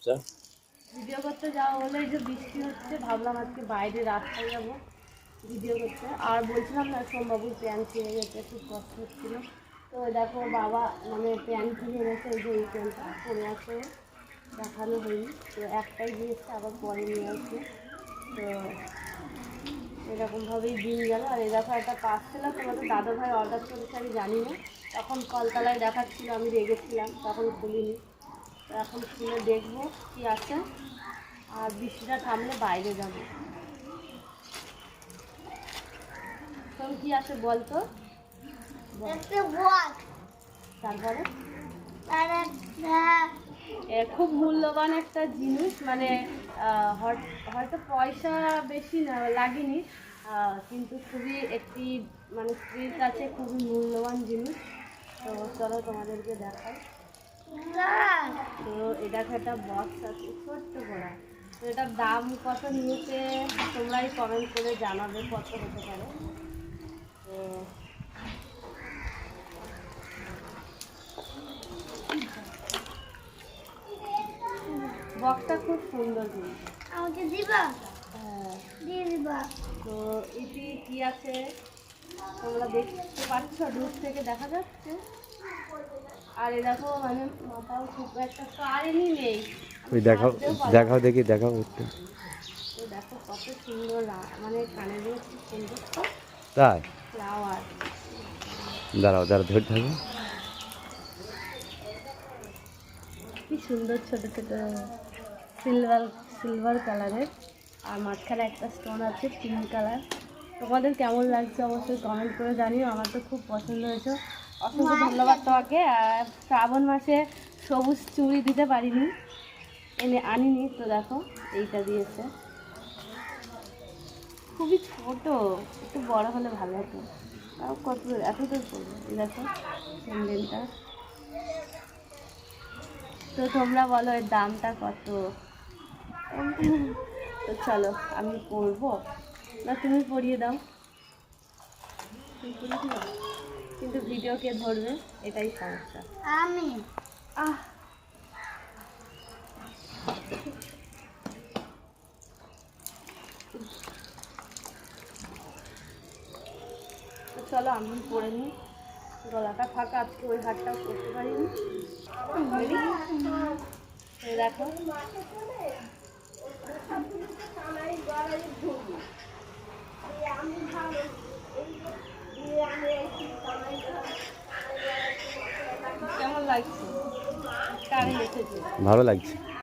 আচ্ছা, ভিডিও করতে যাওয়া হলে এই যে বৃষ্টি হচ্ছে, ভাবলাম আজকে বাইরে রাস্তায় যাবো ভিডিও করতে। আর বলছিলাম না সোমবাবুর প্যান্ট ছিঁড়ে গেছে, খুব কষ্ট হচ্ছিল। তো দেখো বাবা মানে প্যান্ট কিনে এনেছে, এই যে এই প্যান্টটা পরে আছে, দেখানো হয়নি। তো একটাই দিয়েছে, আবার পরে নিয়ে আসবে। তো এরকমভাবেই দিন গেল। আর এই দেখো একটা পার্সেল তোমাদের দাদাভাই অর্ডার করেছে, আমি জানি না। তখন কলতলায় দেখাচ্ছিল, আমি রেগেছিলাম, তখন খুলিনি। তো এখন খুলে দেখবো কি আছে। আর বৃষ্টিটা থামলে বাইরে যাবো। তখন কি আছে বলতো? তারপরে খুব মূল্যবান একটা জিনিস, মানে হয়তো পয়সা বেশি না লাগেনি, কিন্তু খুবই একটি মানে স্ত্রীর কাছে খুবই মূল্যবান জিনিস। তো চলো তোমাদেরকে দেখাই। তো এটা একটা বক্স আছে ছোট্ট করা। তো এটার দাম কত নিয়েছে তোমরাই কমেন্ট করে জানাবে কত হতে পারে। তো বক্সটা খুব সুন্দর জিনিস। আমাকে দিবা? হ্যাঁ, দিয়ে দিবা। তো এটি কি আছে তোমরা দেখতে পাচ্ছ, দূর থেকে দেখা যাচ্ছে। আর এ দেখো মানে মাথাও খুব একটা কারেন্টই নেই। ওই দেখাও, দেখাও দেখি, দেখাও একটু। তো দেখো কত সুন্দর মানে কানে দিয়ে খুব সুন্দর তো তাই ফ্লাওয়ার। দাঁড়াও, দাঁড়াও, ধরে থাকো। কি সুন্দর ছোট ছোট সিলভার সিলভার কালারের, আর মাঝখানে একটা স্টোন আছে পিঙ্ক কালার। তোমাদের কেমন লাগছে অবশ্যই কমেন্ট করে জানিও। আমার তো খুব পছন্দ হয়েছে, অসংখ্য ধন্যবাদ তোমাকে। আর শ্রাবণ মাসে সবুজ চুড়ি দিতে পারিনি, আনিনি। তো দেখো এইটা দিয়েছে, খুবই ছোট, একটু বড় হলে ভালো হতো। তাও কত এত দূর করবো। এই দেখো স্যান্ডেলটা। তো তোমরা বলো এর দামটা কত? তো চলো আমি পরবো, না তুমি পরিয়ে দাও? তুমি পরিয়ে দিও, কিন্তু ভিডিও কে ধরবে এটাই সমস্যা। আমি আহ, তো চলো আমি পরে নিই। গলাটা ফাঁকা, আজকে ওই হাতটাও করতে পারিনি। এই দেখো কেমন লাগছে? কারে এসেছে? ভালো লাগছে।